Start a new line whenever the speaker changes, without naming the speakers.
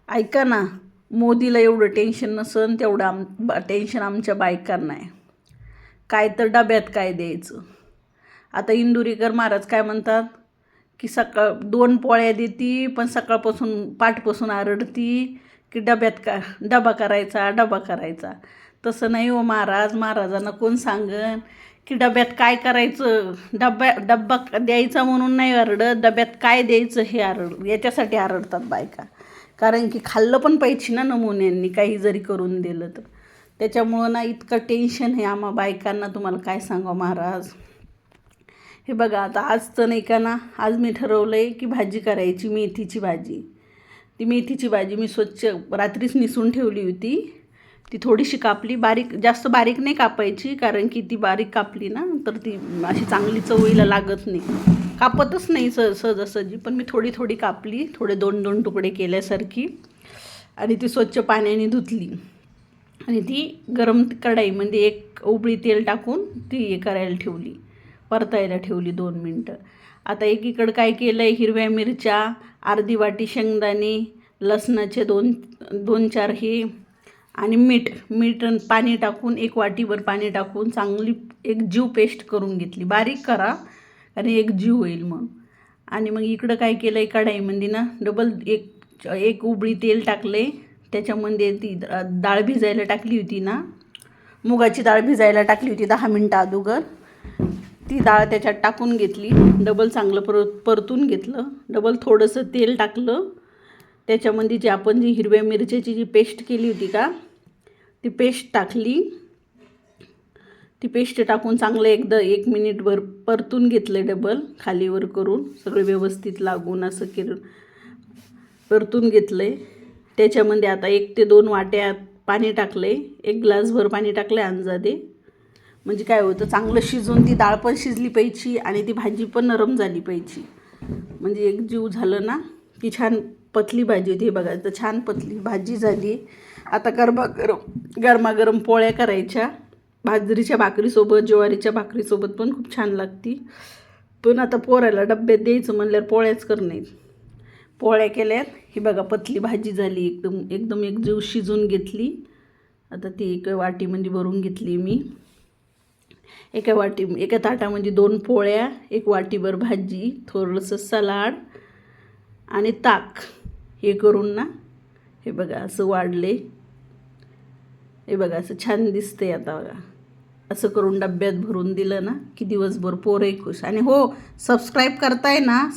ऐका ना, मोदीला एवढं टेन्शन नसन तेवढं टेन्शन आमच्या बायकांना आहे. काय तर डब्यात काय द्यायचं. आता इंदुरीकर महाराज काय म्हणतात की सकाळ 2 पोळ्या देती पण सकाळपासून पाठपासून आरडती की डबा करायचा. तसं नाही हो महाराज. महाराजांना कोण सांगन की डब्यात काय करायचं. डब्बा द्यायचा म्हणून नाही आरडत, डब्यात काय द्यायचं हे याच्यासाठी आरडतात बायका. कारण की खाल्लं पण पाहिजे ना नमुन्यांनी, काही जरी करून दिलं तर. त्याच्यामुळं ना इतकं टेन्शन आहे आम्हा बायकांना, तुम्हाला काय सांगा महाराज. हे बघा आता आज तर नाही का ना, आज मी ठरवलं आहे की भाजी करायची, मेथीची भाजी. ती मेथीची भाजी मी स्वच्छ रात्रीच निसून ठेवली होती. ती थोडीशी कापली, जास्त बारीक नाही कापायची, कारण की ती बारीक कापली ना तर ती अशी चांगली चवळीला लागत नाही. कापतच नाही सहजासहजी, पण मी थोडी कापली, थोडे 2 तुकडे केल्यासारखी. आणि ती स्वच्छ पाण्याने धुतली आणि ती गरम कढईमध्ये 1 उबळी तेल टाकून ती हे करायला ठेवली, परतायला ठेवली 2 मिनटं. आता एकीकडं काय केलं आहे, हिरव्या मिरच्या, अर्धी वाटी शेंगदाणे, लसणाचे 2-4 हे आणि मीठ पाणी टाकून 1 वाटीभर पाणी टाकून चांगली एक जीव पेस्ट करून घेतली. बारीक करा आणि एक जीव होईल मग. आणि मग इकडं काय केलं आहे, कढईमध्ये ना डबल एक उबळी तेल टाकले. त्याच्यामध्ये ती डाळ भिजायला टाकली होती ना, मुगाची डाळ भिजायला टाकली होती 10 मिनटं अगोदर. ती डाळ त्याच्यात टाकून घेतली, डबल चांगलं परतून घेतलं. डबल थोडंसं तेल टाकलं. त्याच्यामध्ये आपण जी हिरव्या मिरच्याची जी पेस्ट केली होती का, ती पेस्ट टाकली. ती पेस्ट टाकून चांगलं 1 मिनिटभर परतून घेतलं, डबल खालीवर करून सगळं व्यवस्थित लागून असं केलं परतून घेतलं आहे. त्याच्यामध्ये आता 1 ते 2 वाट्या पाणी टाकलं आहे, 1 ग्लासभर पाणी टाकलं आहे अंदाजे. म्हणजे काय होतं, चांगलं शिजून ती डाळ पण शिजली पाहिजे आणि ती भाजी पण नरम झाली पाहिजे. म्हणजे एक जीव झालं ना की छान पतली भाजी होती. बघा तर छान पतली भाजी झाली. आता गरमागरम पोळ्या करायच्या, बाजरीच्या भाकरीसोबत, ज्वारीच्या भाकरीसोबत पण खूप छान लागती. पण आता पोळ्याला डब्यात द्यायचं म्हणल्यावर पोळ्याच करणार. पोळ्या केल्यात. ही बघा पतली भाजी झाली, एकदम एक जीव शिजून घेतली. आता ती एका वाटीमध्ये भरून घेतली मी. एका ताटामध्ये 2 पोळ्या, 1 वाटीभर भाजी, थोडंसं सलाड आणि ताक हे करून ना, हे बघा असं वाढले. हे बघा असं छान दिसतंय. आता बघा असं करून डब्यात भरून दिलं ना की दिवसभर पोरही खुश. आणि हो, सबस्क्राईब करताय ना,